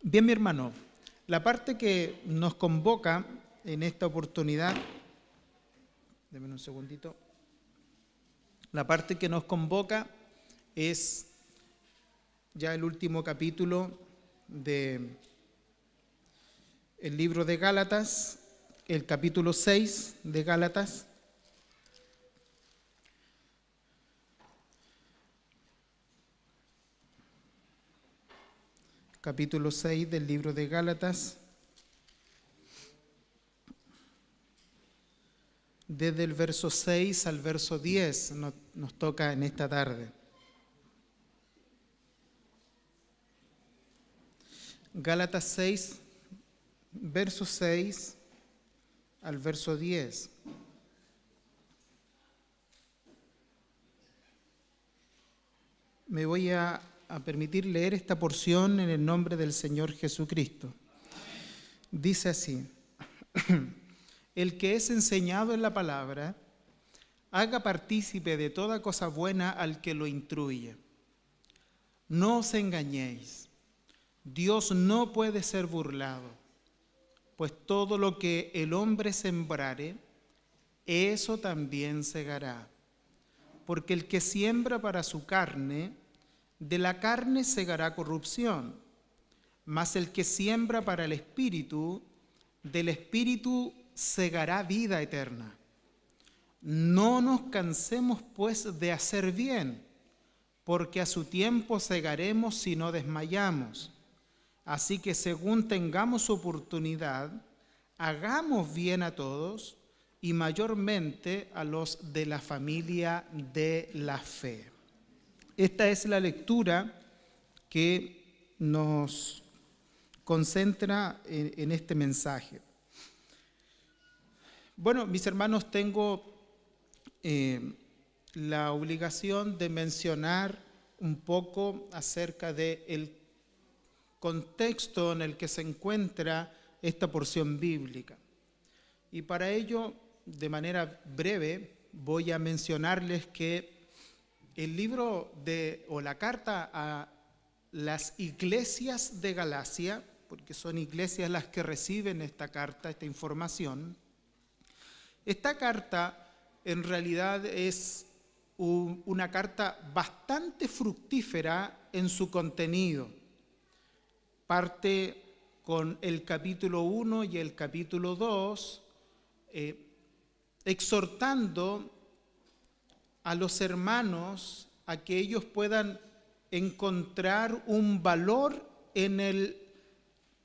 Bien, mi hermano, la parte que nos convoca en esta oportunidad, denme un segundito, la parte que nos convoca es ya el último capítulo del libro de Gálatas, el capítulo 6 de Gálatas. Capítulo 6 del libro de Gálatas, desde el verso 6 al verso 10 nos toca en esta tarde. Gálatas 6, verso 6 al verso 10. Me voy a permitir leer esta porción en el nombre del Señor Jesucristo. Dice así: el que es enseñado en la palabra, haga partícipe de toda cosa buena al que lo instruye. No os engañéis, Dios no puede ser burlado, pues todo lo que el hombre sembrare, eso también segará. Porque el que siembra para su carne, de la carne segará corrupción, mas el que siembra para el Espíritu, del Espíritu segará vida eterna. No nos cansemos pues de hacer bien, porque a su tiempo segaremos si no desmayamos. Así que según tengamos oportunidad, hagamos bien a todos y mayormente a los de la familia de la fe. Esta es la lectura que nos concentra en este mensaje. Bueno, mis hermanos, tengo la obligación de mencionar un poco acerca del contexto en el que se encuentra esta porción bíblica. Y para ello, de manera breve, voy a mencionarles que el libro o la carta a las iglesias de Galacia, porque son iglesias las que reciben esta carta, esta información, esta carta en realidad es una carta bastante fructífera en su contenido. Parte con el capítulo 1 y el capítulo 2, exhortando a los hermanos a que ellos puedan encontrar un valor en el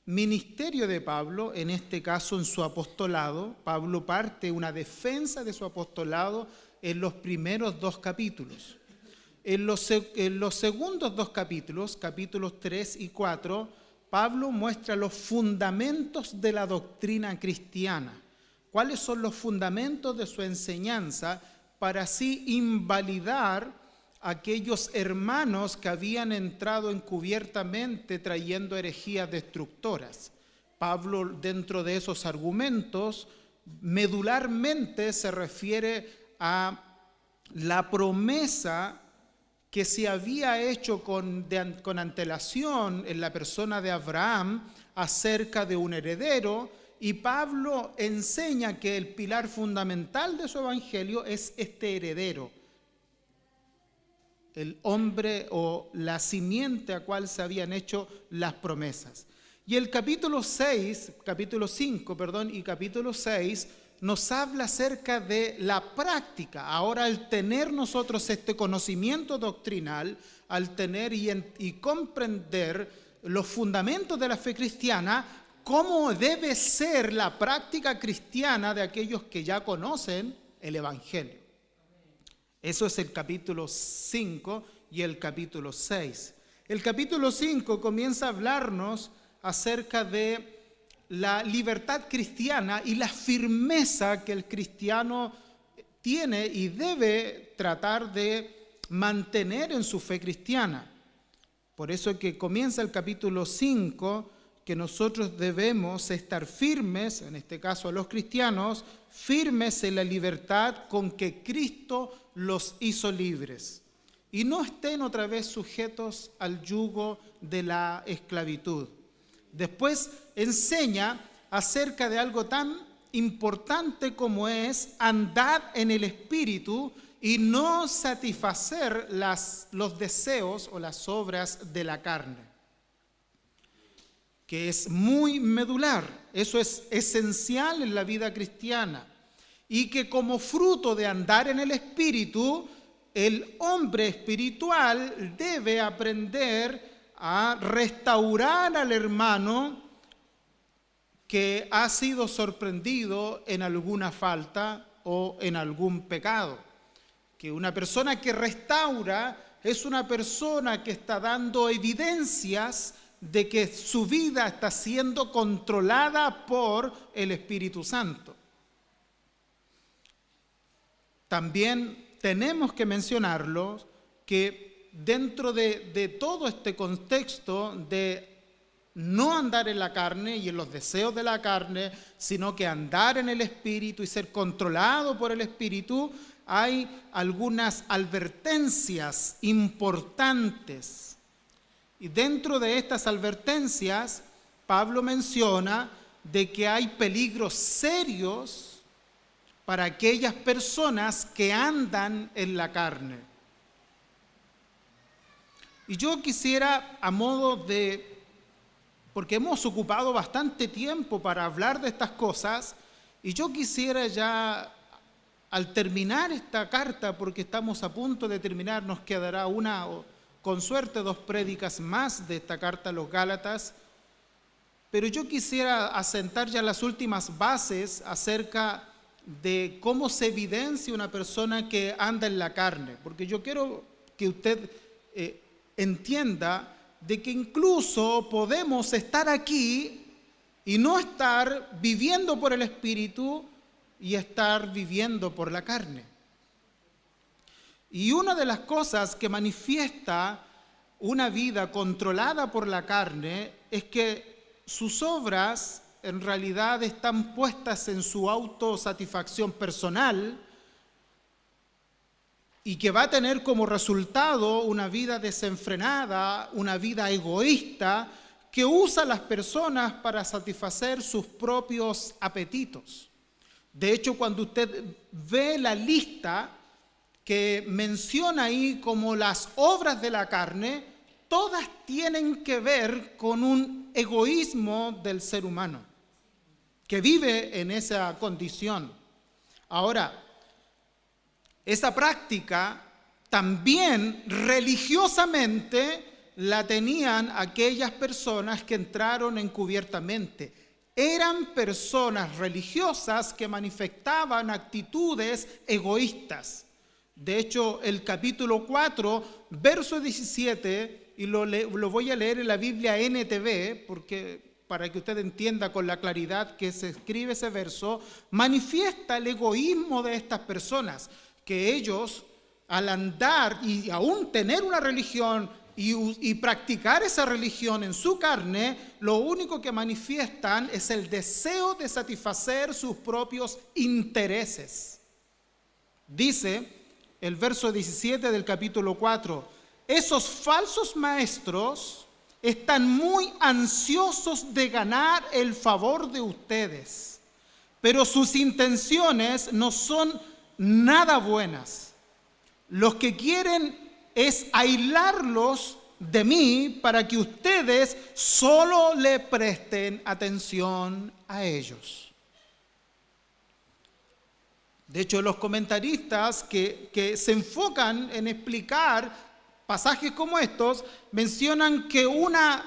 ministerio de Pablo, en este caso en su apostolado. Pablo parte una defensa de su apostolado en los primeros dos capítulos. En los segundos dos capítulos, capítulos 3 y 4, Pablo muestra los fundamentos de la doctrina cristiana. ¿Cuáles son los fundamentos de su enseñanza para así invalidar a aquellos hermanos que habían entrado encubiertamente trayendo herejías destructoras? Pablo, dentro de esos argumentos, medularmente se refiere a la promesa que se había hecho con antelación en la persona de Abraham acerca de un heredero, y Pablo enseña que el pilar fundamental de su evangelio es este heredero, el hombre o la simiente a cual se habían hecho las promesas. Y el capítulo 5 y capítulo 6 nos habla acerca de la práctica. Ahora, al tener nosotros este conocimiento doctrinal, al tener y comprender los fundamentos de la fe cristiana, ¿cómo debe ser la práctica cristiana de aquellos que ya conocen el Evangelio? Eso es el capítulo 5 y el capítulo 6. El capítulo 5 comienza a hablarnos acerca de la libertad cristiana y la firmeza que el cristiano tiene y debe tratar de mantener en su fe cristiana. Por eso que comienza el capítulo 5, que nosotros debemos estar firmes, en este caso a los cristianos, firmes en la libertad con que Cristo los hizo libres. y no estén otra vez sujetos al yugo de la esclavitud. Después enseña acerca de algo tan importante como es andar en el Espíritu y no satisfacer los deseos o las obras de la carne, que es muy medular. Eso es esencial en la vida cristiana, y que como fruto de andar en el Espíritu, el hombre espiritual debe aprender a restaurar al hermano que ha sido sorprendido en alguna falta o en algún pecado. Que una persona que restaura es una persona que está dando evidencias de que su vida está siendo controlada por el Espíritu Santo. También tenemos que mencionarlo que dentro de todo este contexto de no andar en la carne y en los deseos de la carne, sino que andar en el Espíritu y ser controlado por el Espíritu, hay algunas advertencias importantes. Y dentro de estas advertencias, Pablo menciona de que hay peligros serios para aquellas personas que andan en la carne. Y yo quisiera, a modo de, porque hemos ocupado bastante tiempo para hablar de estas cosas, y yo quisiera ya, al terminar esta carta, porque estamos a punto de terminar, nos quedará una, con suerte, 2 prédicas más de esta carta a los Gálatas, pero yo quisiera asentar ya las últimas bases acerca de cómo se evidencia una persona que anda en la carne, porque yo quiero que usted entienda de que incluso podemos estar aquí y no estar viviendo por el Espíritu y estar viviendo por la carne. Y una de las cosas que manifiesta una vida controlada por la carne es que sus obras en realidad están puestas en su autosatisfacción personal y que va a tener como resultado una vida desenfrenada, una vida egoísta, que usa a las personas para satisfacer sus propios apetitos. De hecho, cuando usted ve la lista que menciona ahí como las obras de la carne, todas tienen que ver con un egoísmo del ser humano, que vive en esa condición. Ahora, esa práctica también religiosamente la tenían aquellas personas que entraron encubiertamente. Eran personas religiosas que manifestaban actitudes egoístas. De hecho, el capítulo 4, verso 17, y lo voy a leer en la Biblia NTV, porque para que usted entienda con la claridad que se escribe ese verso, manifiesta el egoísmo de estas personas, que ellos, al andar y aún tener una religión y practicar esa religión en su carne, lo único que manifiestan es el deseo de satisfacer sus propios intereses. Dice el verso 17 del capítulo 4, esos falsos maestros están muy ansiosos de ganar el favor de ustedes, pero sus intenciones no son nada buenas. Los que quieren es aislarlos de mí para que ustedes solo le presten atención a ellos. De hecho, los comentaristas que se enfocan en explicar pasajes como estos, mencionan que una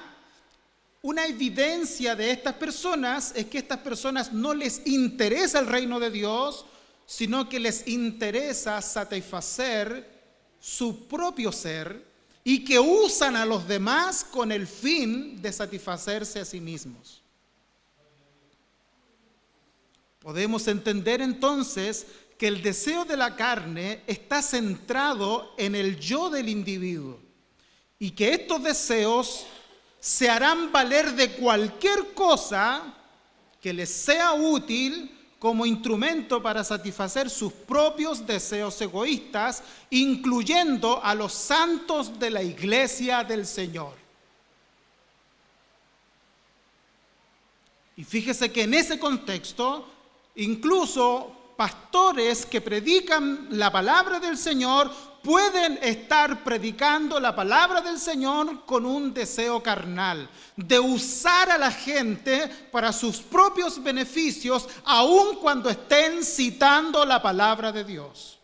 evidencia de estas personas es que a estas personas no les interesa el reino de Dios, sino que les interesa satisfacer su propio ser y que usan a los demás con el fin de satisfacerse a sí mismos. Podemos entender entonces que el deseo de la carne está centrado en el yo del individuo y que estos deseos se harán valer de cualquier cosa que les sea útil como instrumento para satisfacer sus propios deseos egoístas, incluyendo a los santos de la iglesia del Señor. Y fíjese que en ese contexto, incluso pastores que predican la palabra del Señor pueden estar predicando la palabra del Señor con un deseo carnal, de usar a la gente para sus propios beneficios, aun cuando estén citando la palabra de Dios.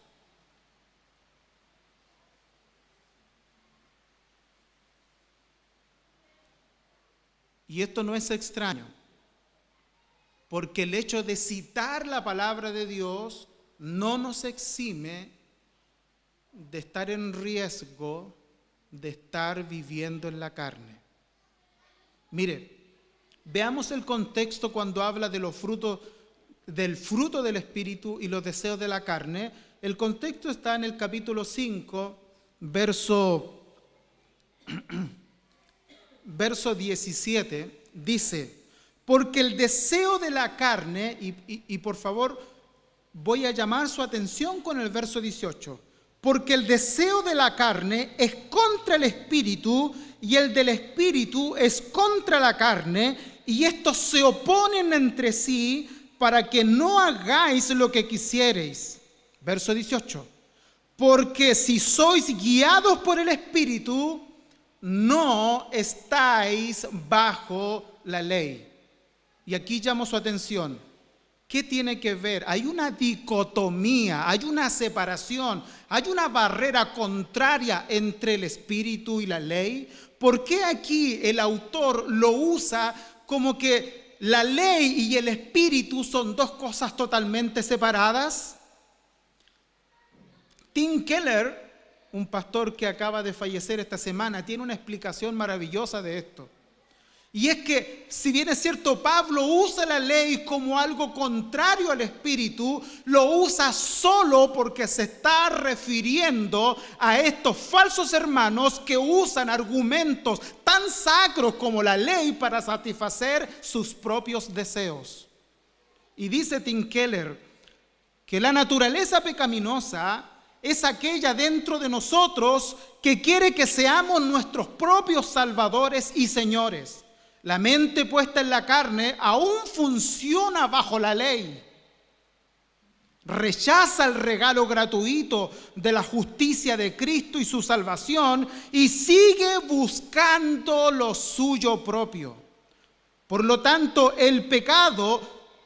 Y esto no es extraño, porque el hecho de citar la palabra de Dios no nos exime de estar en riesgo de estar viviendo en la carne. Mire, veamos el contexto cuando habla de los frutos, del fruto del Espíritu y los deseos de la carne. El contexto está en el capítulo 5, verso 17, dice: porque el deseo de la carne, y por favor voy a llamar su atención con el verso 18, porque el deseo de la carne es contra el espíritu y el del espíritu es contra la carne, y estos se oponen entre sí para que no hagáis lo que quisiereis. Verso 18, porque si sois guiados por el espíritu, no estáis bajo la ley. Y aquí llamo su atención. ¿Qué tiene que ver? Hay una dicotomía, hay una separación, hay una barrera contraria entre el espíritu y la ley. ¿Por qué aquí el autor lo usa como que la ley y el espíritu son dos cosas totalmente separadas? Tim Keller, un pastor que acaba de fallecer esta semana, tiene una explicación maravillosa de esto. Y es que, si bien es cierto, Pablo usa la ley como algo contrario al espíritu, lo usa solo porque se está refiriendo a estos falsos hermanos que usan argumentos tan sacros como la ley para satisfacer sus propios deseos. Y dice Tim Keller que la naturaleza pecaminosa es aquella dentro de nosotros que quiere que seamos nuestros propios salvadores y señores. La mente puesta en la carne aún funciona bajo la ley. Rechaza el regalo gratuito de la justicia de Cristo y su salvación y sigue buscando lo suyo propio. Por lo tanto, el pecado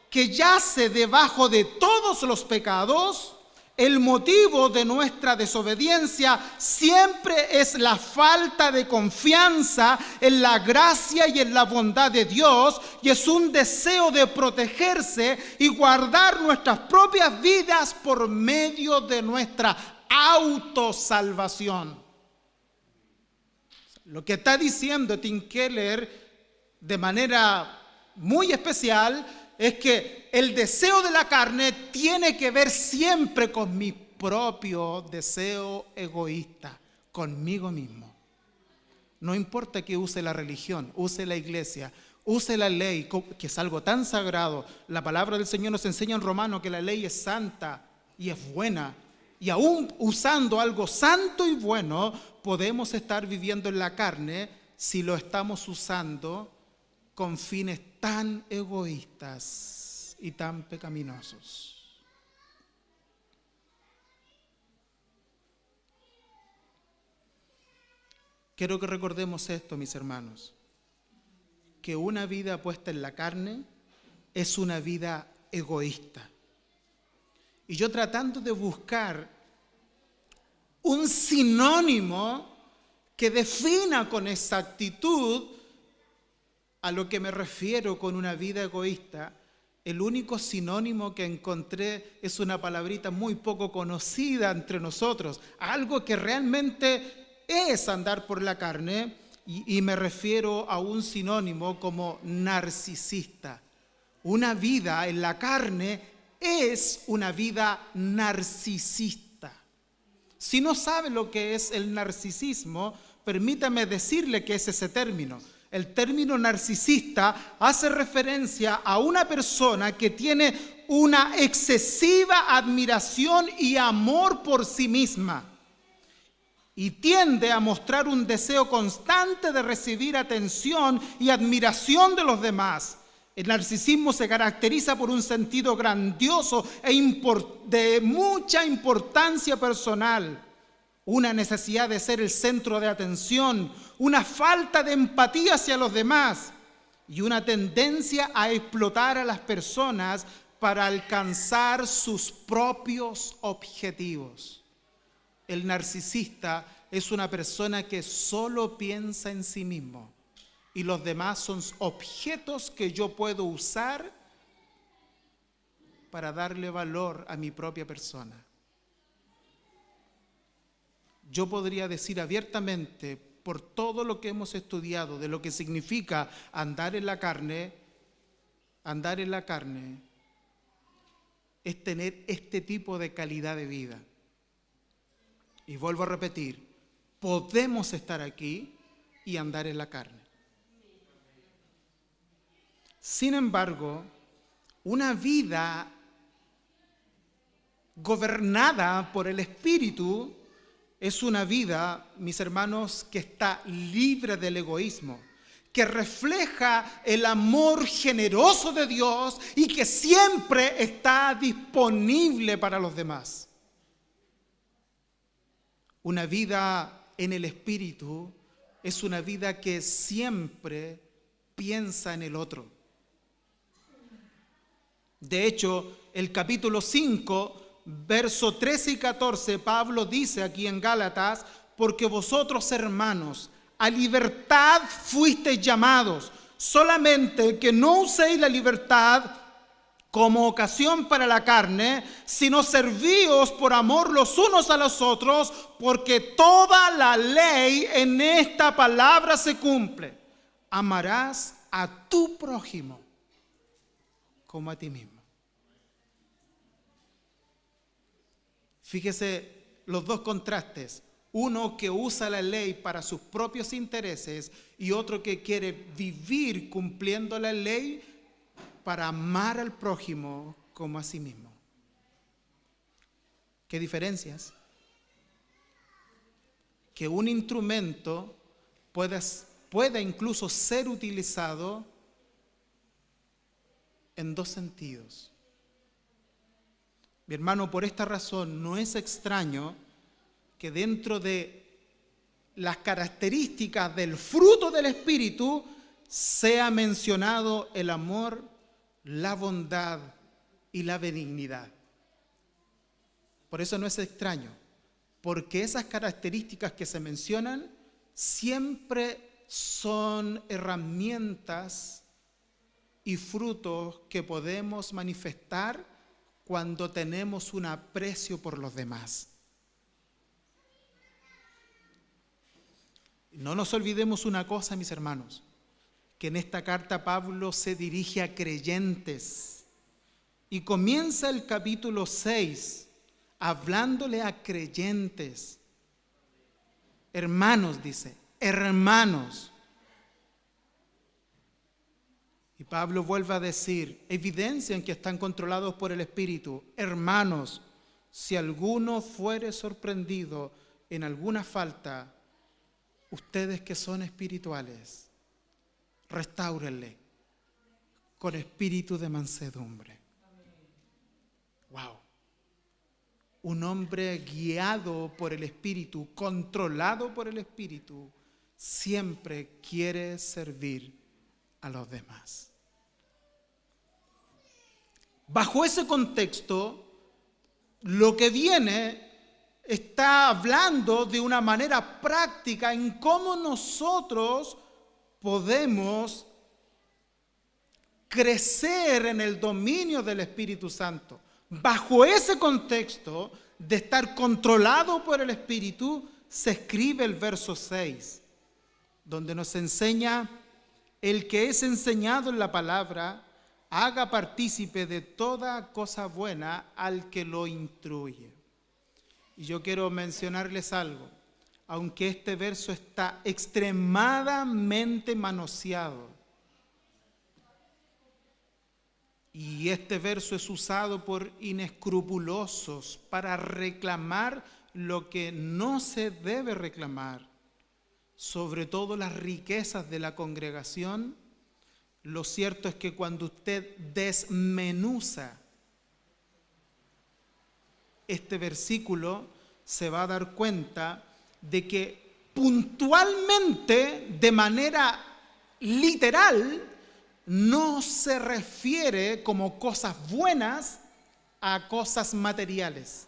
que yace debajo de todos los pecados, el motivo de nuestra desobediencia siempre es la falta de confianza en la gracia y en la bondad de Dios, y es un deseo de protegerse y guardar nuestras propias vidas por medio de nuestra autosalvación. Lo que está diciendo Tim Keller de manera muy especial es que el deseo de la carne tiene que ver siempre con mi propio deseo egoísta, conmigo mismo. No importa que use la religión, use la iglesia, use la ley, que es algo tan sagrado. La palabra del Señor nos enseña en Romanos que la ley es santa y es buena. Y aún usando algo santo y bueno, podemos estar viviendo en la carne si lo estamos usando con fines tan egoístas y tan pecaminosos. Quiero que recordemos esto, mis hermanos, que una vida puesta en la carne es una vida egoísta. Y yo tratando de buscar un sinónimo que defina con exactitud a lo que me refiero con una vida egoísta, el único sinónimo que encontré es una palabrita muy poco conocida entre nosotros, algo que realmente es andar por la carne, y me refiero a un sinónimo como narcisista. Una vida en la carne es una vida narcisista. Si no sabe lo que es el narcisismo, permítame decirle que es ese término. El término narcisista hace referencia a una persona que tiene una excesiva admiración y amor por sí misma y tiende a mostrar un deseo constante de recibir atención y admiración de los demás. El narcisismo se caracteriza por un sentido grandioso de mucha importancia personal, una necesidad de ser el centro de atención, una falta de empatía hacia los demás y una tendencia a explotar a las personas para alcanzar sus propios objetivos. El narcisista es una persona que solo piensa en sí mismo y los demás son objetos que yo puedo usar para darle valor a mi propia persona. Yo podría decir abiertamente, por todo lo que hemos estudiado de lo que significa andar en la carne es tener este tipo de calidad de vida. Y vuelvo a repetir, podemos estar aquí y andar en la carne. Sin embargo, una vida gobernada por el Espíritu es una vida, mis hermanos, que está libre del egoísmo, que refleja el amor generoso de Dios y que siempre está disponible para los demás. Una vida en el Espíritu es una vida que siempre piensa en el otro. De hecho, el capítulo 5, verso 13 y 14, Pablo dice aquí en Gálatas: porque vosotros, hermanos, a libertad fuisteis llamados, solamente que no uséis la libertad como ocasión para la carne, sino servíos por amor los unos a los otros, porque toda la ley en esta palabra se cumple: amarás a tu prójimo como a ti mismo. Fíjese los dos contrastes: uno que usa la ley para sus propios intereses y otro que quiere vivir cumpliendo la ley para amar al prójimo como a sí mismo. ¿Qué diferencias? Que un instrumento pueda incluso ser utilizado en dos sentidos. Mi hermano, por esta razón no es extraño que dentro de las características del fruto del Espíritu sea mencionado el amor, la bondad y la benignidad. Por eso no es extraño, porque esas características que se mencionan siempre son herramientas y frutos que podemos manifestar cuando tenemos un aprecio por los demás. No nos olvidemos una cosa, mis hermanos, que en esta carta Pablo se dirige a creyentes y comienza el capítulo 6 hablándole a creyentes. Hermanos, dice, hermanos. Y Pablo vuelve a decir, evidencian que están controlados por el Espíritu. Hermanos, si alguno fuere sorprendido en alguna falta, ustedes que son espirituales, restáurenle con espíritu de mansedumbre. Wow. Un hombre guiado por el Espíritu, controlado por el Espíritu, siempre quiere servir a los demás. Bajo ese contexto, lo que viene está hablando de una manera práctica en cómo nosotros podemos crecer en el dominio del Espíritu Santo. Bajo ese contexto de estar controlado por el Espíritu, se escribe el verso 6, donde nos enseña: el que es enseñado en la palabra, haga partícipe de toda cosa buena al que lo instruye. Y yo quiero mencionarles algo. aunque este verso está extremadamente manoseado. Y este verso es usado por inescrupulosos para reclamar lo que no se debe reclamar, sobre todo las riquezas de la congregación. Lo cierto es que cuando usted desmenuza este versículo, se va a dar cuenta de que puntualmente, de manera literal, no se refiere como cosas buenas a cosas materiales.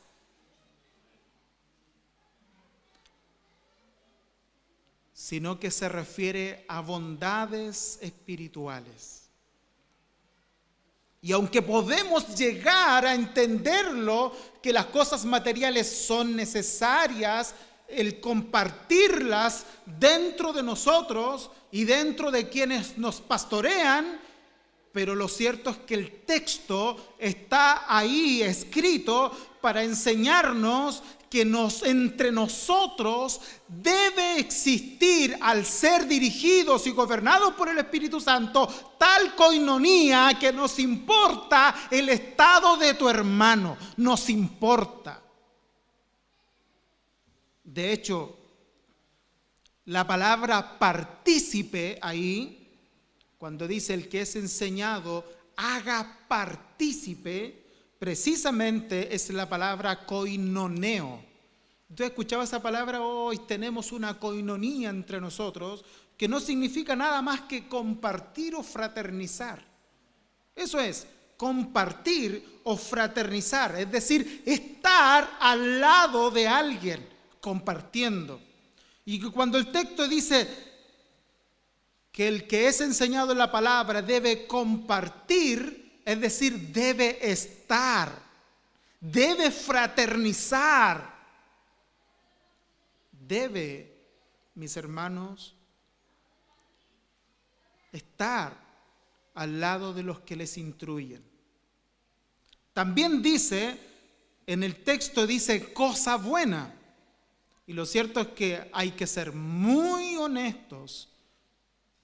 Sino que se refiere a bondades espirituales. Y aunque podemos llegar a entenderlo, que las cosas materiales son necesarias, el compartirlas dentro de nosotros y dentro de quienes nos pastorean, pero lo cierto es que el texto está ahí escrito para enseñarnos que entre nosotros debe existir, al ser dirigidos y gobernados por el Espíritu Santo, tal coinonía que nos importa el estado de tu hermano, nos importa. De hecho, la palabra partícipe ahí, cuando dice el que es enseñado, haga partícipe, precisamente es la palabra koinoneo. Entonces escuchaba esa palabra, hoy tenemos una koinonía entre nosotros, que no significa nada más que compartir o fraternizar. Eso es, compartir o fraternizar, es decir, estar al lado de alguien, compartiendo. Y que cuando el texto dice que el que es enseñado en la palabra debe compartir, es decir, debe estar, debe fraternizar, debe, mis hermanos, estar al lado de los que les instruyen. También dice, en el texto dice cosa buena. Y lo cierto es que hay que ser muy honestos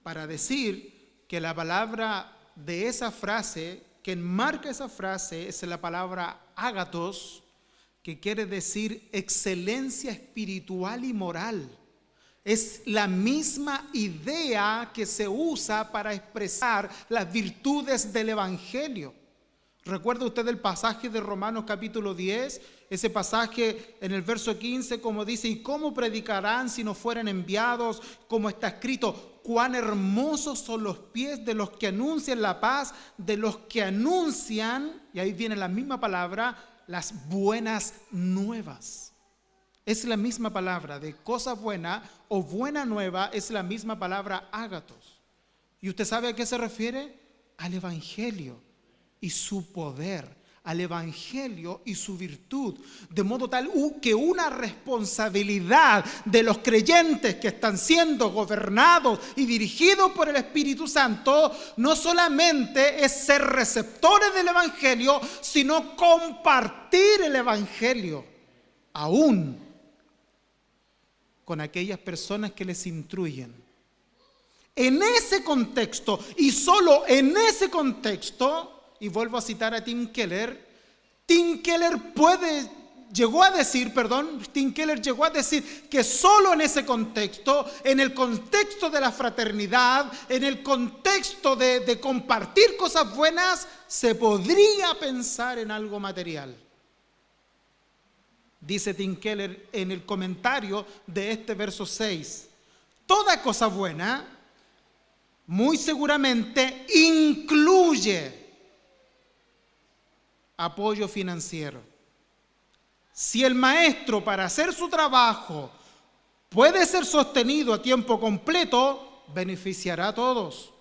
para decir que la palabra de esa frase, que enmarca esa frase, es la palabra ágatos, que quiere decir excelencia espiritual y moral. Es la misma idea que se usa para expresar las virtudes del Evangelio. ¿Recuerda usted el pasaje de Romanos capítulo 10? Ese pasaje en el verso 15, como dice, ¿y cómo predicarán si no fueran enviados? Como está escrito, cuán hermosos son los pies de los que anuncian la paz, de los que anuncian, y ahí viene la misma palabra, las buenas nuevas. Es la misma palabra, de cosa buena o buena nueva, es la misma palabra ágatos. ¿Y usted sabe a qué se refiere? Al Evangelio y su poder, al Evangelio y su virtud, de modo tal que una responsabilidad de los creyentes que están siendo gobernados y dirigidos por el Espíritu Santo no solamente es ser receptores del Evangelio, sino compartir el Evangelio, aún con aquellas personas que les instruyen. En ese contexto, y solo en ese contexto, y vuelvo a citar a Tim Keller llegó a decir que solo en ese contexto, en el contexto de la fraternidad, en el contexto de compartir cosas buenas, se podría pensar en algo material. Dice Tim Keller en el comentario de este verso 6, toda cosa buena muy seguramente incluye apoyo financiero. Si el maestro para hacer su trabajo puede ser sostenido a tiempo completo, beneficiará a todos.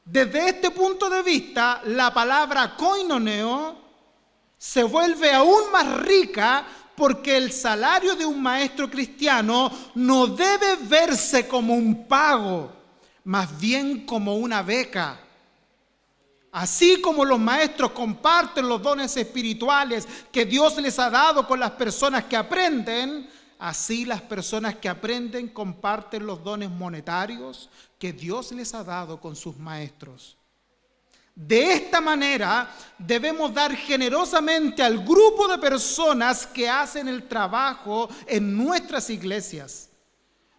Desde este punto de vista, la palabra koinoneo se vuelve aún más rica porque el salario de un maestro cristiano no debe verse como un pago, más bien como una beca. Así como los maestros comparten los dones espirituales que Dios les ha dado con las personas que aprenden, Así las personas que aprenden comparten los dones monetarios que Dios les ha dado con sus maestros. De esta manera debemos dar generosamente al grupo de personas que hacen el trabajo en nuestras iglesias.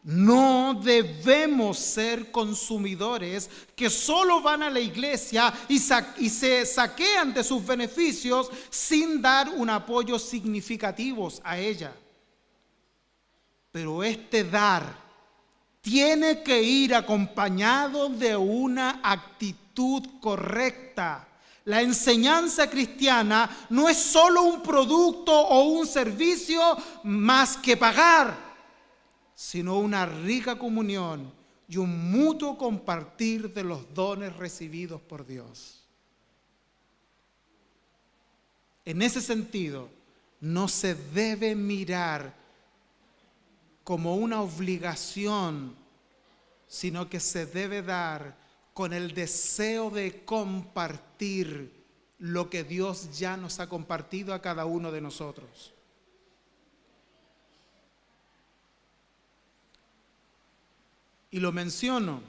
No debemos ser consumidores que solo van a la iglesia y se saquean de sus beneficios sin dar un apoyo significativo a ella. Pero este dar tiene que ir acompañado de una actitud correcta. La enseñanza cristiana no es solo un producto o un servicio más que pagar, sino una rica comunión y un mutuo compartir de los dones recibidos por Dios. En ese sentido, no se debe mirar como una obligación, sino que se debe dar con el deseo de compartir lo que Dios ya nos ha compartido a cada uno de nosotros. Y lo menciono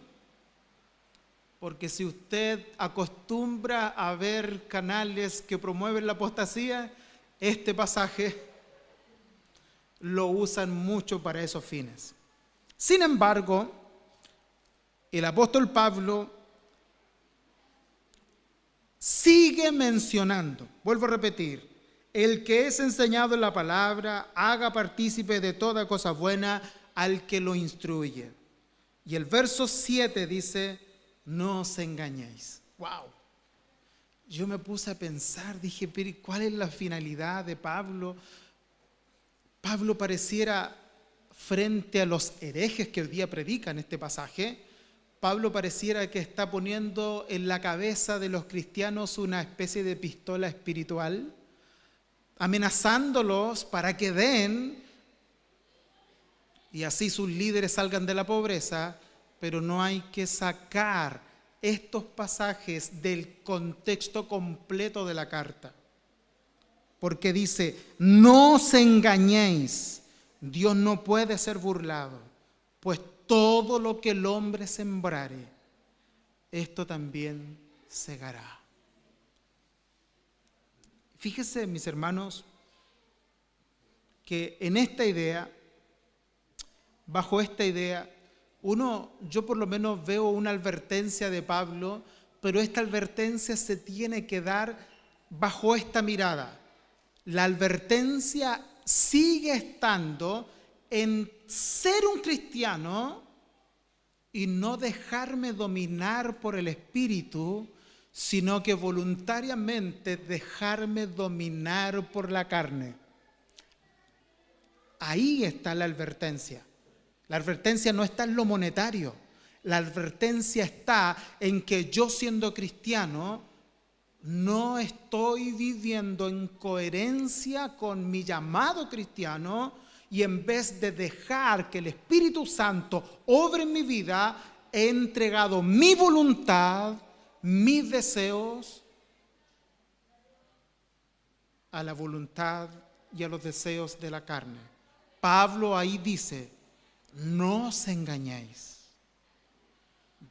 porque si usted acostumbra a ver canales que promueven la apostasía, este pasaje lo usan mucho para esos fines. Sin embargo, el apóstol Pablo sigue mencionando, vuelvo a repetir, el que es enseñado en la palabra, haga partícipe de toda cosa buena al que lo instruye. Y el verso 7 dice, no os engañéis. ¡Wow! Yo me puse a pensar, dije, pero ¿cuál es la finalidad de Pablo? Pablo pareciera, frente a los herejes que hoy día predican este pasaje, Pablo pareciera que está poniendo en la cabeza de los cristianos una especie de pistola espiritual, amenazándolos para que den y así sus líderes salgan de la pobreza, pero no hay que sacar estos pasajes del contexto completo de la carta. Porque dice, no os engañéis, Dios no puede ser burlado, pues todo lo que el hombre sembrare, esto también segará. Fíjese, mis hermanos, que en esta idea, bajo esta idea, yo por lo menos veo una advertencia de Pablo, pero esta advertencia se tiene que dar bajo esta mirada. La advertencia sigue estando en ser un cristiano y no dejarme dominar por el Espíritu, sino que voluntariamente dejarme dominar por la carne. Ahí está la advertencia. La advertencia no está en lo monetario. La advertencia está en que yo, siendo cristiano, no estoy viviendo en coherencia con mi llamado cristiano, y en vez de dejar que el Espíritu Santo obre en mi vida, he entregado mi voluntad, mis deseos a la voluntad y a los deseos de la carne. Pablo ahí dice, no os engañéis.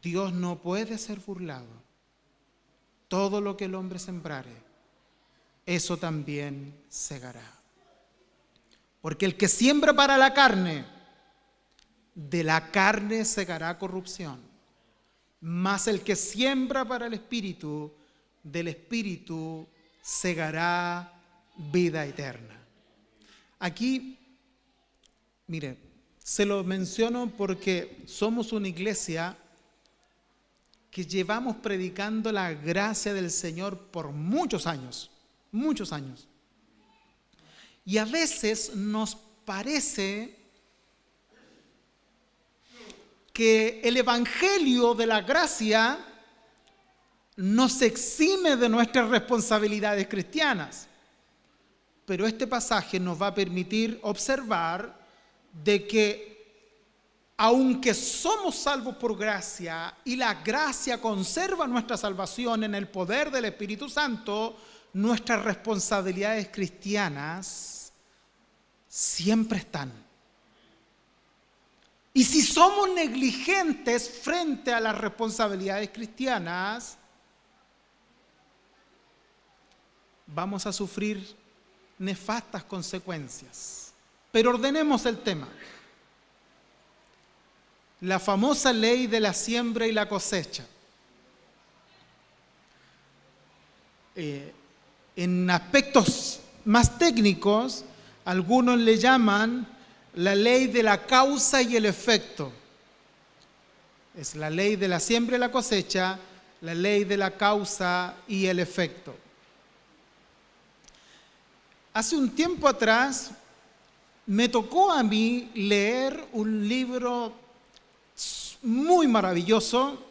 Dios no puede ser burlado. Todo lo que el hombre sembrare, eso también segará. Porque el que siembra para la carne, de la carne segará corrupción. Mas el que siembra para el Espíritu, del Espíritu segará vida eterna. Aquí, mire, se lo menciono porque somos una iglesia que llevamos predicando la gracia del Señor por muchos años, muchos años. Y a veces nos parece que el evangelio de la gracia nos exime de nuestras responsabilidades cristianas. Pero este pasaje nos va a permitir observar de que aunque somos salvos por gracia y la gracia conserva nuestra salvación en el poder del Espíritu Santo, nuestras responsabilidades cristianas siempre están. Y si somos negligentes frente a las responsabilidades cristianas, vamos a sufrir nefastas consecuencias. Pero ordenemos el tema. La famosa ley de la siembra y la cosecha. En aspectos más técnicos, algunos le llaman la ley de la causa y el efecto. Es la ley de la siembra y la cosecha, la ley de la causa y el efecto. Hace un tiempo atrás me tocó a mí leer un libro muy maravilloso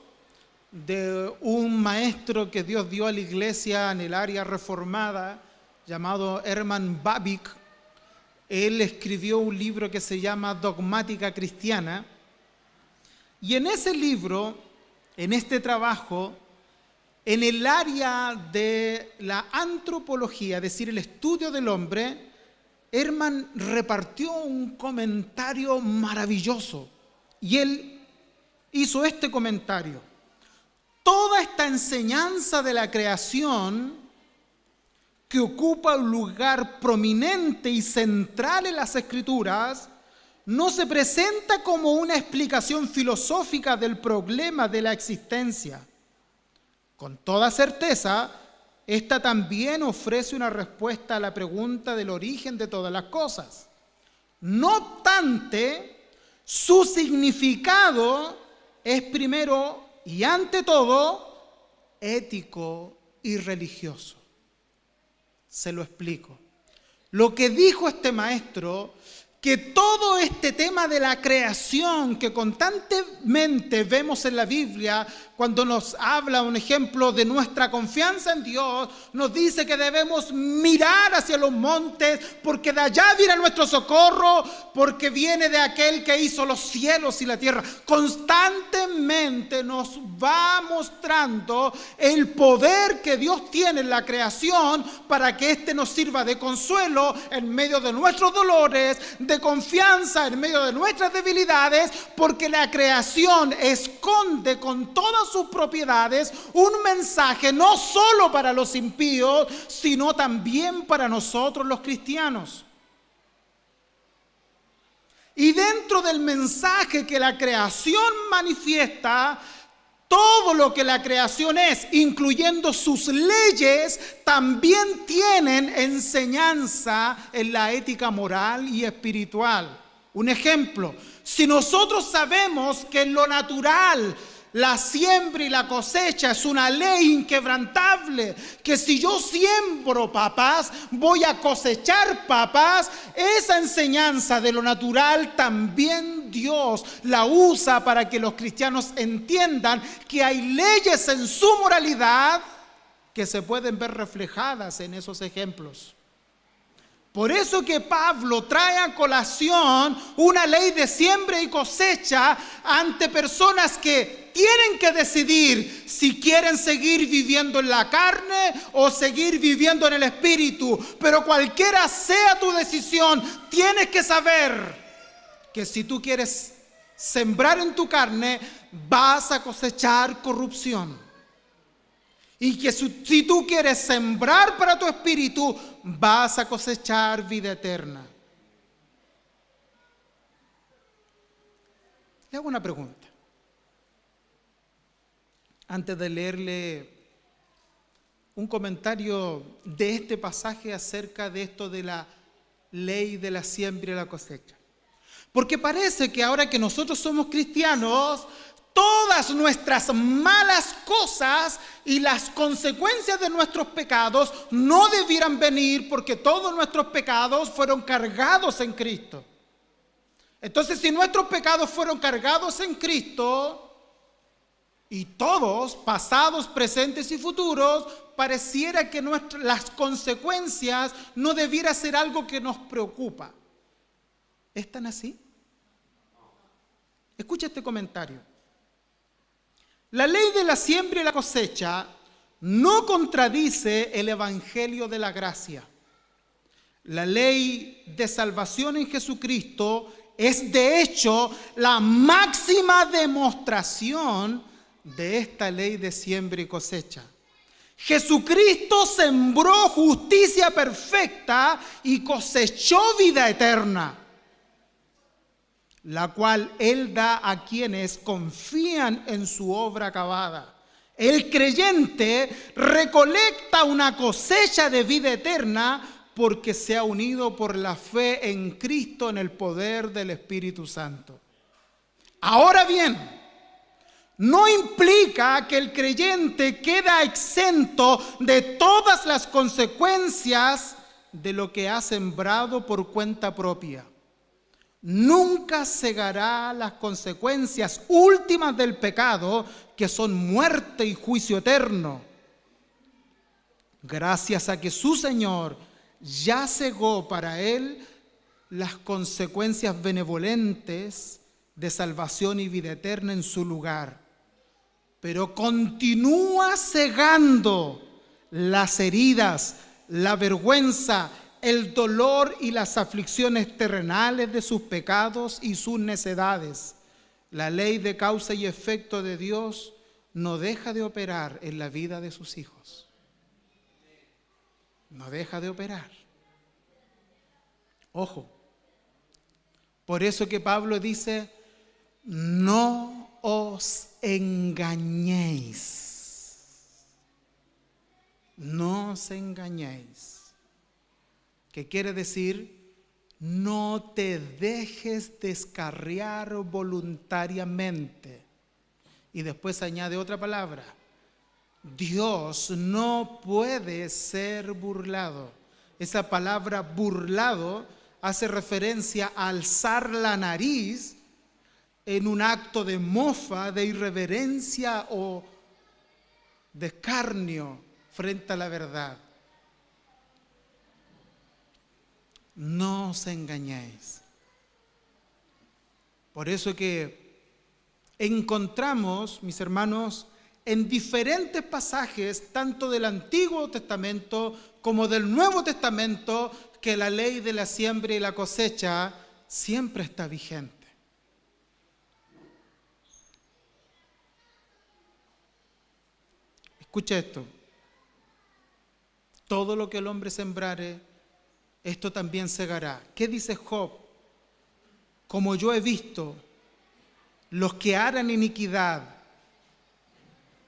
de un maestro que Dios dio a la iglesia en el área reformada, llamado Herman Bavinck. Él escribió un libro que se llama Dogmática Cristiana, y en ese libro, en este trabajo, en el área de la antropología, es decir, el estudio del hombre, Herman repartió un comentario maravilloso, y él hizo este comentario: toda esta enseñanza de la creación, que ocupa un lugar prominente y central en las Escrituras, no se presenta como una explicación filosófica del problema de la existencia. Con toda certeza, esta también ofrece una respuesta a la pregunta del origen de todas las cosas. No obstante, su significado es primero y ante todo ético y religioso. Se lo explico. Lo que dijo este maestro, que todo este tema de la creación que constantemente vemos en la Biblia, cuando nos habla, un ejemplo, de nuestra confianza en Dios, nos dice que debemos mirar hacia los montes, porque de allá viene nuestro socorro, porque viene de aquel que hizo los cielos y la tierra. Constantemente nos va mostrando el poder que Dios tiene en la creación para que éste nos sirva de consuelo en medio de nuestros dolores, de confianza en medio de nuestras debilidades, porque la creación esconde con todas sus propiedades un mensaje no solo para los impíos, sino también para nosotros los cristianos. Y dentro del mensaje que la creación manifiesta, todo lo que la creación es, incluyendo sus leyes, también tienen enseñanza en la ética moral y espiritual. Un ejemplo: si nosotros sabemos que en lo natural la siembra y la cosecha es una ley inquebrantable, que si yo siembro papas, voy a cosechar papas, esa enseñanza de lo natural también Dios la usa para que los cristianos entiendan que hay leyes en su moralidad que se pueden ver reflejadas en esos ejemplos. Por eso que Pablo trae a colación una ley de siembra y cosecha ante personas que tienen que decidir si quieren seguir viviendo en la carne o seguir viviendo en el espíritu. Pero cualquiera sea tu decisión, tienes que saber que si tú quieres sembrar en tu carne, vas a cosechar corrupción. Y que si tú quieres sembrar para tu espíritu, vas a cosechar vida eterna. Le hago una pregunta. Antes de leerle un comentario de este pasaje acerca de esto de la ley de la siembra y la cosecha. Porque parece que ahora que nosotros somos cristianos, todas nuestras malas cosas y las consecuencias de nuestros pecados no debieran venir, porque todos nuestros pecados fueron cargados en Cristo. Entonces, si nuestros pecados fueron cargados en Cristo, y todos, pasados, presentes y futuros, pareciera que las consecuencias no debiera ser algo que nos preocupa. ¿Es tan así? Escucha este comentario. La ley de la siembra y la cosecha no contradice el evangelio de la gracia. La ley de salvación en Jesucristo es de hecho la máxima demostración de esta ley de siembra y cosecha. Jesucristo sembró justicia perfecta y cosechó vida eterna, la cual Él da a quienes confían en su obra acabada. El creyente recolecta una cosecha de vida eterna porque se ha unido por la fe en Cristo en el poder del Espíritu Santo. Ahora bien, no implica que el creyente queda exento de todas las consecuencias de lo que ha sembrado por cuenta propia. Nunca cegará las consecuencias últimas del pecado, que son muerte y juicio eterno. Gracias a que su Señor ya cegó para él las consecuencias benevolentes de salvación y vida eterna en su lugar, pero continúa cegando las heridas, la vergüenza, el dolor y las aflicciones terrenales de sus pecados y sus necedades. La ley de causa y efecto de Dios no deja de operar en la vida de sus hijos. No deja de operar. Ojo. Por eso que Pablo dice, no os engañéis. No os engañéis. ¿Qué quiere decir? No te dejes descarriar voluntariamente. Y después añade otra palabra. Dios no puede ser burlado. Esa palabra burlado hace referencia a alzar la nariz en un acto de mofa, de irreverencia o de escarnio frente a la verdad. No os engañéis. Por eso que encontramos, mis hermanos, en diferentes pasajes, tanto del Antiguo Testamento como del Nuevo Testamento, que la ley de la siembra y la cosecha siempre está vigente. Escucha esto. Todo lo que el hombre sembrare, esto también segará. ¿Qué dice Job? Como yo he visto, los que harán iniquidad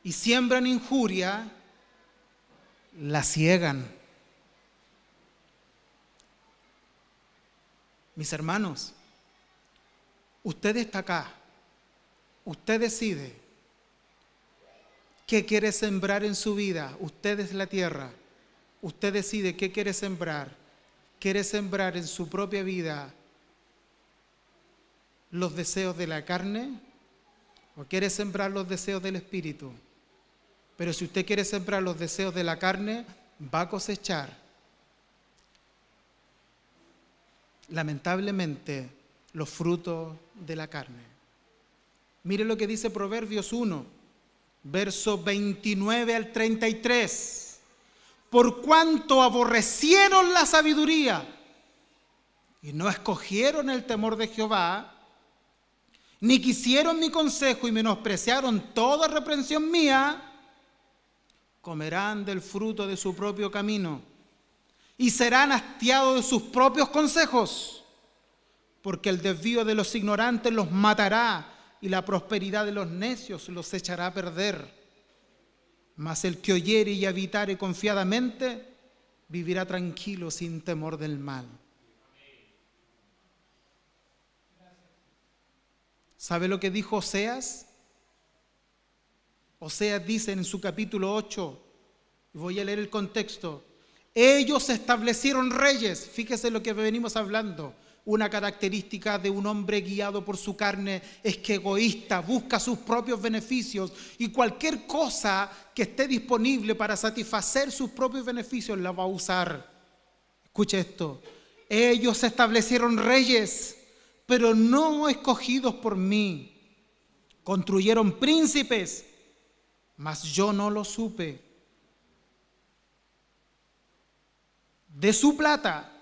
y siembran injuria, la ciegan. Mis hermanos, usted está acá, usted decide qué quiere sembrar en su vida, usted es la tierra, usted decide qué quiere sembrar. ¿Quiere sembrar en su propia vida los deseos de la carne o quiere sembrar los deseos del Espíritu? Pero si usted quiere sembrar los deseos de la carne, va a cosechar, lamentablemente, los frutos de la carne. Mire lo que dice Proverbios 1, verso 29 al 33. Por cuanto aborrecieron la sabiduría y no escogieron el temor de Jehová, ni quisieron mi consejo y menospreciaron toda reprensión mía, comerán del fruto de su propio camino y serán hastiados de sus propios consejos, porque el desvío de los ignorantes los matará y la prosperidad de los necios los echará a perder. Mas el que oyere y habitare confiadamente, vivirá tranquilo sin temor del mal. ¿Sabe lo que dijo Oseas? Oseas dice en su capítulo 8, y voy a leer el contexto, ellos establecieron reyes. Fíjese lo que venimos hablando. Una característica de un hombre guiado por su carne es que egoísta, busca sus propios beneficios y cualquier cosa que esté disponible para satisfacer sus propios beneficios la va a usar. Escuche esto. Ellos establecieron reyes, pero no escogidos por mí. Construyeron príncipes, mas yo no lo supe. De su plata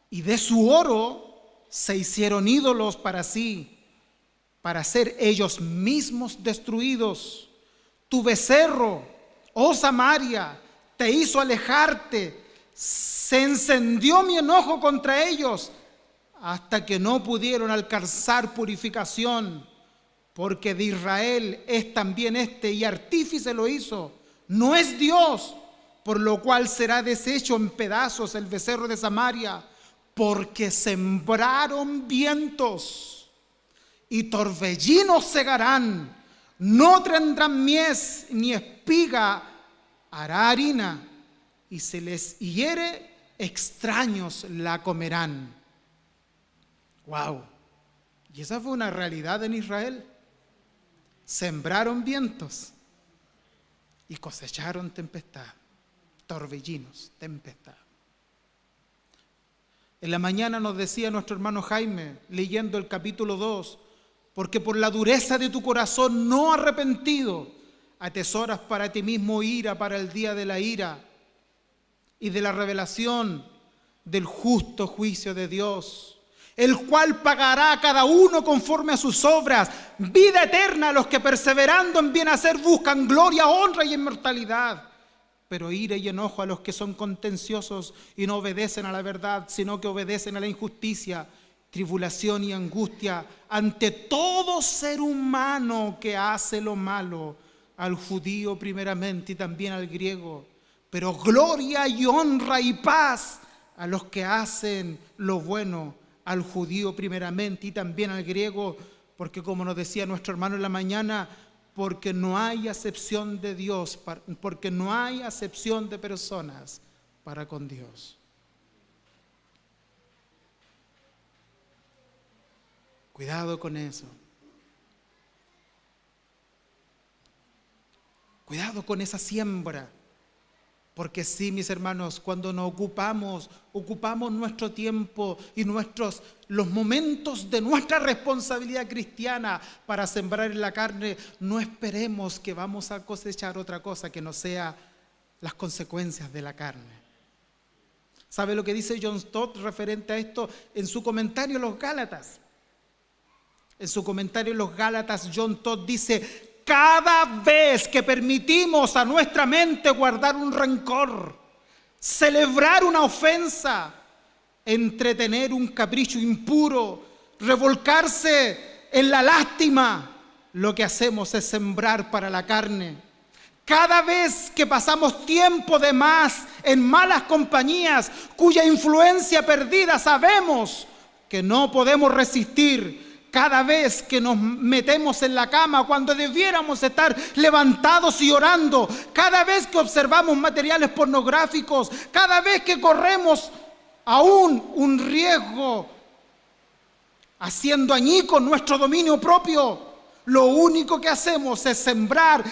y de su oro se hicieron ídolos para sí, para ser ellos mismos destruidos. Tu becerro, oh Samaria, te hizo alejarte. Se encendió mi enojo contra ellos hasta que no pudieron alcanzar purificación, porque de Israel es también y artífice lo hizo. No es Dios, por lo cual será deshecho en pedazos el becerro de Samaria, porque sembraron vientos y torbellinos segarán. No tendrán mies ni espiga hará harina, y se les hiere, extraños la comerán. Wow. Y esa fue una realidad en Israel. Sembraron vientos y cosecharon tempestad, torbellinos, tempestad. En la mañana nos decía nuestro hermano Jaime, leyendo el capítulo 2, porque por la dureza de tu corazón no arrepentido, atesoras para ti mismo ira para el día de la ira y de la revelación del justo juicio de Dios, el cual pagará a cada uno conforme a sus obras, vida eterna a los que perseverando en bien hacer buscan gloria, honra y inmortalidad. Pero ira y enojo a los que son contenciosos y no obedecen a la verdad, sino que obedecen a la injusticia, tribulación y angustia ante todo ser humano que hace lo malo, al judío primeramente y también al griego, pero gloria y honra y paz a los que hacen lo bueno, al judío primeramente y también al griego, porque como nos decía nuestro hermano en la mañana, porque no hay acepción de Dios, porque no hay acepción de personas para con Dios. Cuidado con eso. Cuidado con esa siembra. Porque sí, mis hermanos, cuando nos ocupamos nuestro tiempo y los momentos de nuestra responsabilidad cristiana para sembrar en la carne, no esperemos que vamos a cosechar otra cosa que no sea las consecuencias de la carne. ¿Sabe lo que dice John Stott referente a esto en su comentario a los Gálatas? En su comentario a los Gálatas, John Stott dice: cada vez que permitimos a nuestra mente guardar un rencor, celebrar una ofensa, entretener un capricho impuro, revolcarse en la lástima, lo que hacemos es sembrar para la carne. Cada vez que pasamos tiempo de más en malas compañías, cuya influencia perdida sabemos que no podemos resistir, cada vez que nos metemos en la cama cuando debiéramos estar levantados y orando, cada vez que observamos materiales pornográficos, cada vez que corremos aún un riesgo haciendo añicos nuestro dominio propio, lo único que hacemos es sembrar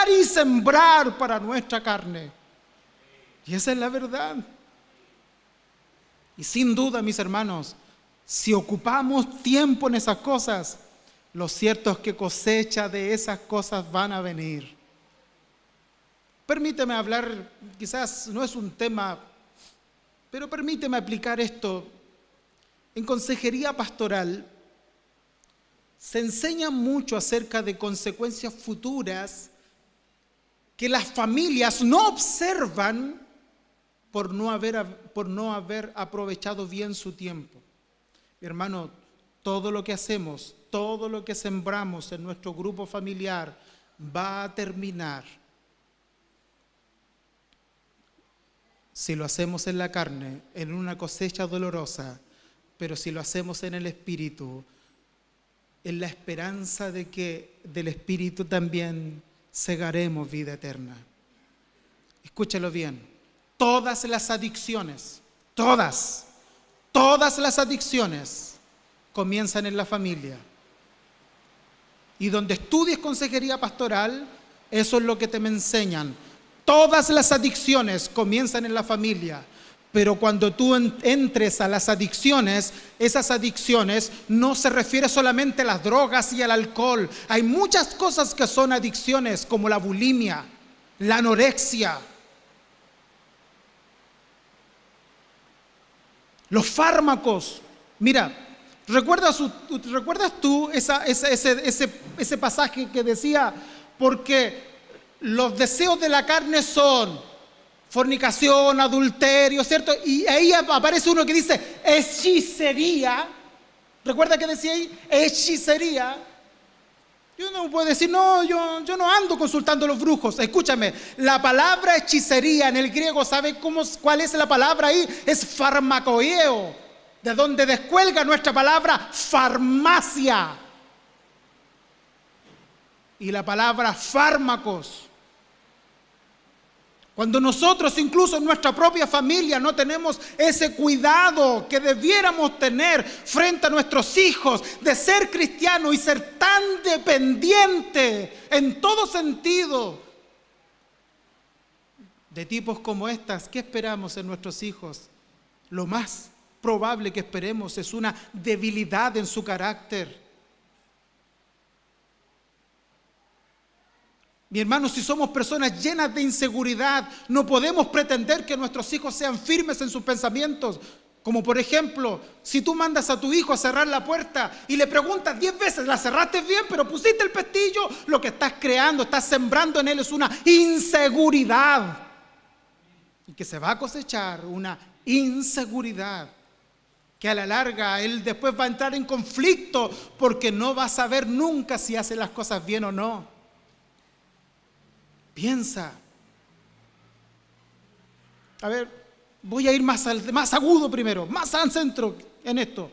y sembrar para nuestra carne. Y esa es la verdad. Y sin duda, mis hermanos, si ocupamos tiempo en esas cosas, lo cierto es que cosecha de esas cosas van a venir. Permíteme hablar, quizás no es un tema, pero permíteme aplicar esto. En consejería pastoral se enseña mucho acerca de consecuencias futuras que las familias no observan por no haber aprovechado bien su tiempo. Hermano, todo lo que hacemos, todo lo que sembramos en nuestro grupo familiar va a terminar. Si lo hacemos en la carne, en una cosecha dolorosa, pero si lo hacemos en el Espíritu, en la esperanza de que del Espíritu también segaremos vida eterna. Escúchalo bien. Todas las adicciones, todas las adicciones comienzan en la familia. Y donde estudies consejería pastoral, eso es lo que te enseñan. Todas las adicciones comienzan en la familia. Pero cuando tú entres a las adicciones, esas adicciones no se refiere solamente a las drogas y al alcohol. Hay muchas cosas que son adicciones, como la bulimia, la anorexia, los fármacos, Mira, ¿recuerdas tú ese pasaje que decía, porque los deseos de la carne son fornicación, adulterio, ¿cierto? Y ahí aparece uno que dice hechicería. ¿Recuerda que decía ahí? Hechicería. Y uno puede decir, no, yo no ando consultando a los brujos. Escúchame, la palabra hechicería en el griego, ¿sabe cuál es la palabra ahí? Es farmacoeo, de donde descuelga nuestra palabra farmacia. Y la palabra fármacos. Cuando nosotros incluso en nuestra propia familia no tenemos ese cuidado que debiéramos tener frente a nuestros hijos de ser cristiano y ser tan dependiente en todo sentido de tipos como estas, ¿qué esperamos en nuestros hijos? Lo más probable que esperemos es una debilidad en su carácter. Mi hermano, si somos personas llenas de inseguridad, no podemos pretender que nuestros hijos sean firmes en sus pensamientos. Como por ejemplo, si tú mandas a tu hijo a cerrar la puerta y le preguntas 10 veces, ¿la cerraste bien? Pero pusiste el pestillo, lo que estás creando, estás sembrando en él es una inseguridad. Y que se va a cosechar una inseguridad. Que a la larga él después va a entrar en conflicto porque no va a saber nunca si hace las cosas bien o no. Piensa. A ver, voy a ir más agudo primero, más al centro en esto.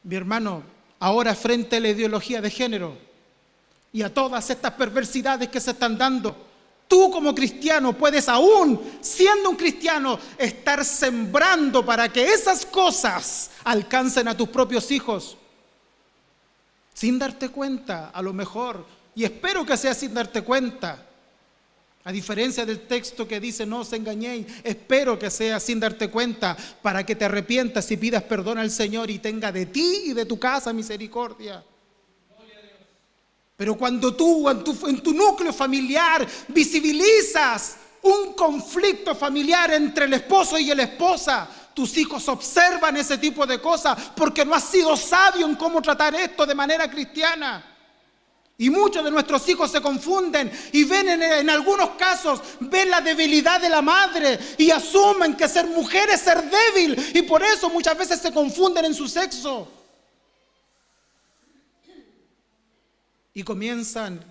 Mi hermano, ahora frente a la ideología de género y a todas estas perversidades que se están dando, tú como cristiano puedes aún, siendo un cristiano, estar sembrando para que esas cosas alcancen a tus propios hijos. Sin darte cuenta, a lo mejor. Y espero que sea sin darte cuenta. A diferencia del texto que dice no os engañéis, espero que sea sin darte cuenta para que te arrepientas y pidas perdón al Señor y tenga de ti y de tu casa misericordia. Pero cuando tú en tu núcleo familiar visibilizas un conflicto familiar entre el esposo y la esposa, tus hijos observan ese tipo de cosas porque no has sido sabio en cómo tratar esto de manera cristiana. Y muchos de nuestros hijos se confunden y ven en algunos casos, ven la debilidad de la madre y asumen que ser mujer es ser débil y por eso muchas veces se confunden en su sexo. Y comienzan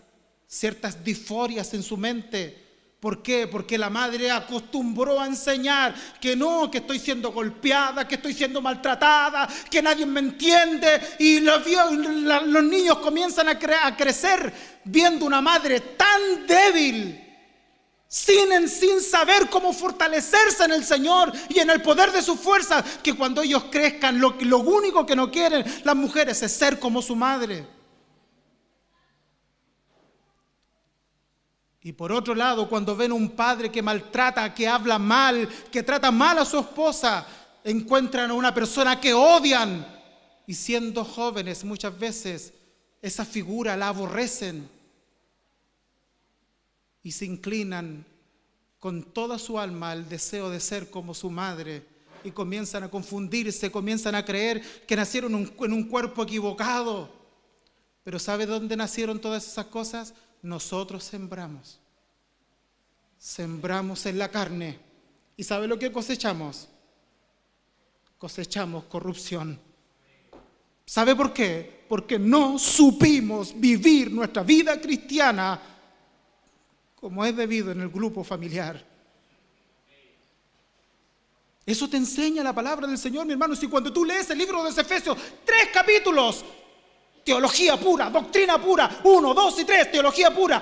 ciertas disforias en su mente. ¿Por qué? Porque la madre acostumbró a enseñar que no, que estoy siendo golpeada, que estoy siendo maltratada, que nadie me entiende. Y los niños comienzan a crecer viendo una madre tan débil, sin saber cómo fortalecerse en el Señor y en el poder de su fuerza, que cuando ellos crezcan, lo único que no quieren las mujeres es ser como su madre. Y por otro lado, cuando ven un padre que maltrata, que habla mal, que trata mal a su esposa, encuentran a una persona que odian. Y siendo jóvenes, muchas veces esa figura la aborrecen. Y se inclinan con toda su alma al deseo de ser como su madre. Y comienzan a confundirse, comienzan a creer que nacieron en un cuerpo equivocado. Pero ¿sabe dónde nacieron todas esas cosas? Nosotros sembramos. Sembramos en la carne. ¿Y sabe lo que cosechamos? Cosechamos corrupción. ¿Sabe por qué? Porque no supimos vivir nuestra vida cristiana como es debido en el grupo familiar. Eso te enseña la palabra del Señor, mi hermano. Si cuando tú lees el libro de los Efesios, 3 capítulos, teología pura, doctrina pura, 1, 2 y 3, teología pura.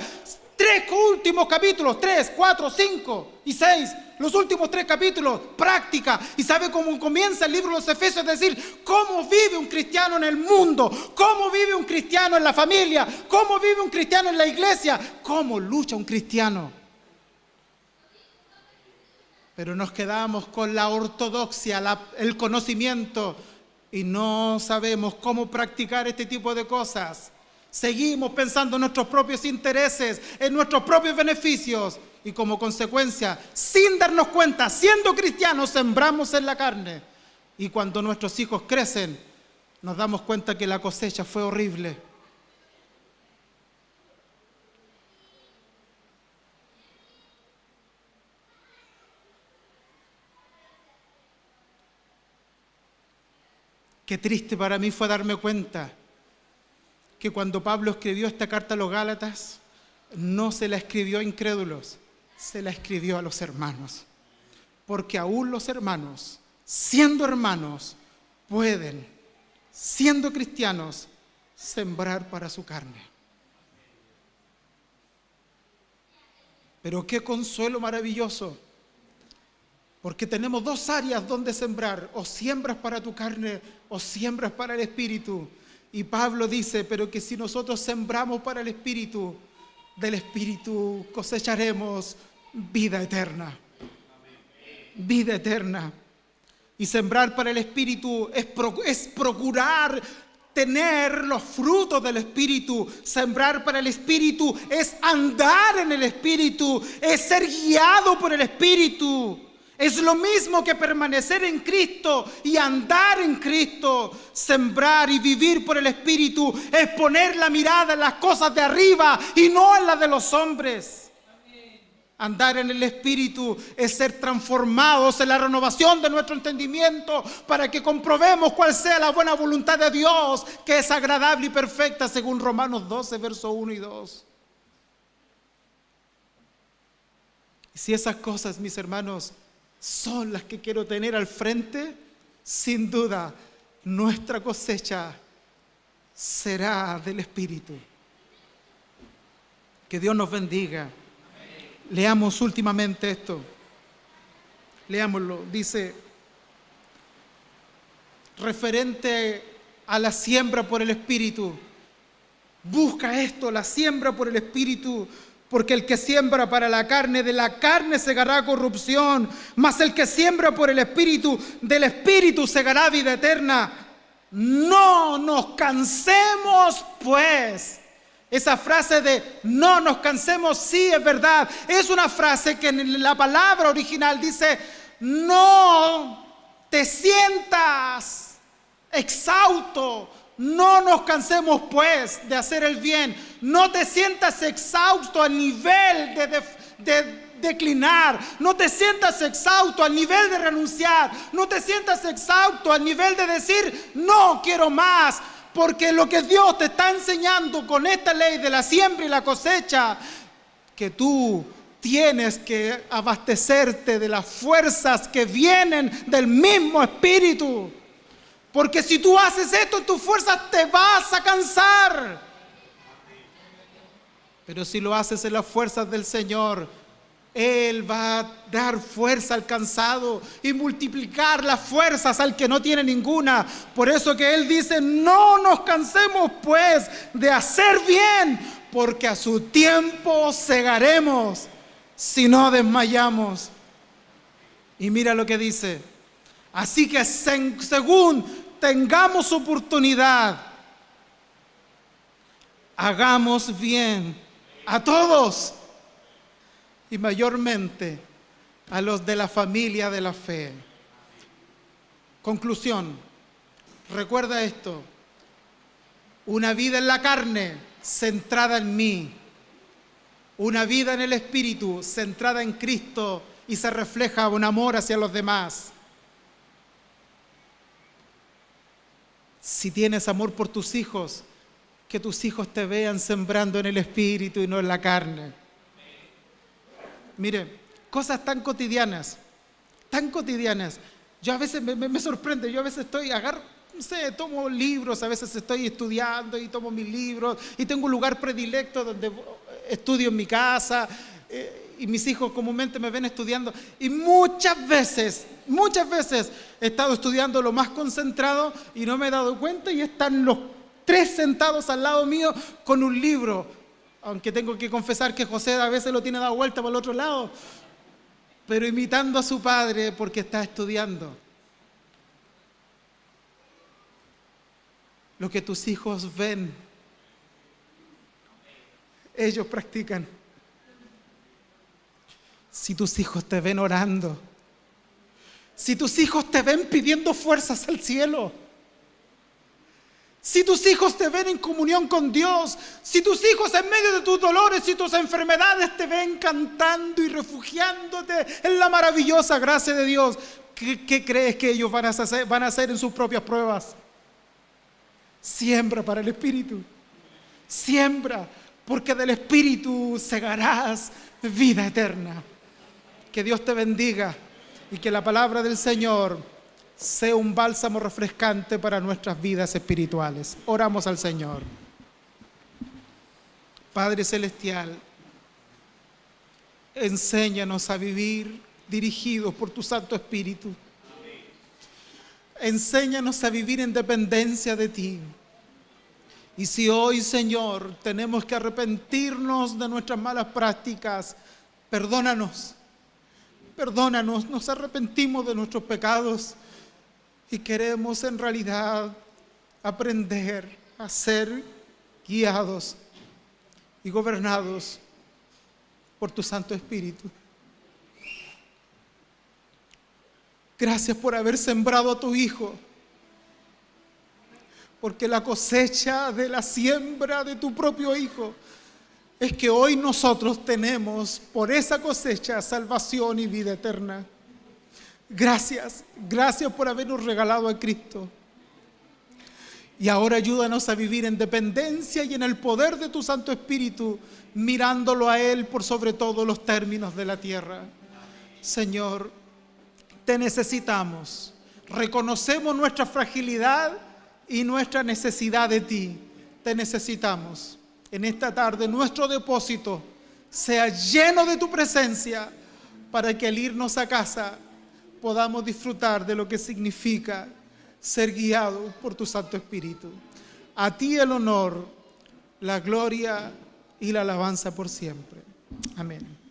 3 últimos capítulos, 3, 4, 5 y 6, los últimos 3 capítulos, práctica. ¿Y sabe cómo comienza el libro de los Efesios? Es decir, cómo vive un cristiano en el mundo, cómo vive un cristiano en la familia, cómo vive un cristiano en la iglesia, cómo lucha un cristiano. Pero nos quedamos con la ortodoxia, el conocimiento, y no sabemos cómo practicar este tipo de cosas. Seguimos pensando en nuestros propios intereses, en nuestros propios beneficios, y como consecuencia, sin darnos cuenta, siendo cristianos, sembramos en la carne. Y cuando nuestros hijos crecen, nos damos cuenta que la cosecha fue horrible. Qué triste para mí fue darme cuenta que cuando Pablo escribió esta carta a los Gálatas, no se la escribió a incrédulos, se la escribió a los hermanos. Porque aún los hermanos, siendo hermanos, pueden, siendo cristianos, sembrar para su carne. Pero qué consuelo maravilloso, porque tenemos dos áreas donde sembrar: o siembras para tu carne o siembras para el Espíritu. Y Pablo dice, pero que si nosotros sembramos para el Espíritu, del Espíritu cosecharemos vida eterna. Vida eterna. Y sembrar para el Espíritu es procurar tener los frutos del Espíritu. Sembrar para el Espíritu es andar en el Espíritu, es ser guiado por el Espíritu. Es lo mismo que permanecer en Cristo y andar en Cristo. Sembrar y vivir por el Espíritu es poner la mirada en las cosas de arriba y no en las de los hombres. Andar en el Espíritu es ser transformados en la renovación de nuestro entendimiento para que comprobemos cuál sea la buena voluntad de Dios, que es agradable y perfecta, según Romanos 12, versos 1 y 2. Y si esas cosas, mis hermanos, son las que quiero tener al frente, sin duda nuestra cosecha será del Espíritu. Que Dios nos bendiga. Leamos últimamente esto. Leámoslo. Dice, referente a la siembra por el Espíritu. Busca esto, la siembra por el Espíritu. Porque el que siembra para la carne, de la carne segará corrupción. Mas el que siembra por el Espíritu, del Espíritu segará vida eterna. No nos cansemos, pues. Esa frase de no nos cansemos, sí es verdad. Es una frase que en la palabra original dice, no te sientas exhausto. No nos cansemos pues de hacer el bien. No te sientas exhausto al nivel de declinar. No te sientas exhausto al nivel de renunciar. No te sientas exhausto al nivel de decir, no quiero más. Porque lo que Dios te está enseñando con esta ley de la siembra y la cosecha, que tú tienes que abastecerte de las fuerzas que vienen del mismo Espíritu. Porque si tú haces esto en tus fuerzas te vas a cansar. Pero si lo haces en las fuerzas del Señor, Él va a dar fuerza al cansado y multiplicar las fuerzas al que no tiene ninguna. Por eso que Él dice, no nos cansemos pues de hacer bien, porque a su tiempo segaremos si no desmayamos. Y mira lo que dice. Así que según tengamos oportunidad, hagamos bien a todos, y mayormente a los de la familia de la fe. Conclusión, recuerda esto: una vida en la carne centrada en mí, una vida en el Espíritu centrada en Cristo y se refleja un amor hacia los demás. Si tienes amor por tus hijos, que tus hijos te vean sembrando en el Espíritu y no en la carne. Mire, cosas tan cotidianas. Yo a veces me sorprende, yo a veces tomo libros, a veces estoy estudiando y tomo mis libros y tengo un lugar predilecto donde estudio en mi casa y mis hijos comúnmente me ven estudiando y muchas veces he estado estudiando lo más concentrado y no me he dado cuenta y están los tres sentados al lado mío con un libro. Aunque tengo que confesar que José a veces lo tiene dado vuelta para el otro lado, pero imitando a su padre porque está estudiando. Lo que tus hijos ven, ellos practican. Si tus hijos te ven orando, Si tus hijos te ven pidiendo fuerzas al cielo, si tus hijos te ven en comunión con Dios, si tus hijos en medio de tus dolores y tus enfermedades te ven cantando y refugiándote en la maravillosa gracia de Dios, ¿qué crees que ellos van a hacer en sus propias pruebas? Siembra para el Espíritu. Siembra, porque del Espíritu segarás vida eterna. Que Dios te bendiga y que la palabra del Señor sea un bálsamo refrescante para nuestras vidas espirituales. Oramos al Señor. Padre Celestial, enséñanos a vivir dirigidos por tu Santo Espíritu. Enséñanos a vivir en dependencia de ti. Y si hoy, Señor, tenemos que arrepentirnos de nuestras malas prácticas, perdónanos. Perdónanos, nos arrepentimos de nuestros pecados y queremos en realidad aprender a ser guiados y gobernados por tu Santo Espíritu. Gracias por haber sembrado a tu Hijo, porque la cosecha de la siembra de tu propio Hijo es que hoy nosotros tenemos por esa cosecha salvación y vida eterna. Gracias, gracias por habernos regalado a Cristo. Y ahora ayúdanos a vivir en dependencia y en el poder de tu Santo Espíritu, mirándolo a Él por sobre todos los términos de la tierra. Señor, te necesitamos. Reconocemos nuestra fragilidad y nuestra necesidad de ti. Te necesitamos. En esta tarde nuestro depósito sea lleno de tu presencia para que al irnos a casa podamos disfrutar de lo que significa ser guiados por tu Santo Espíritu. A ti el honor, la gloria y la alabanza por siempre. Amén.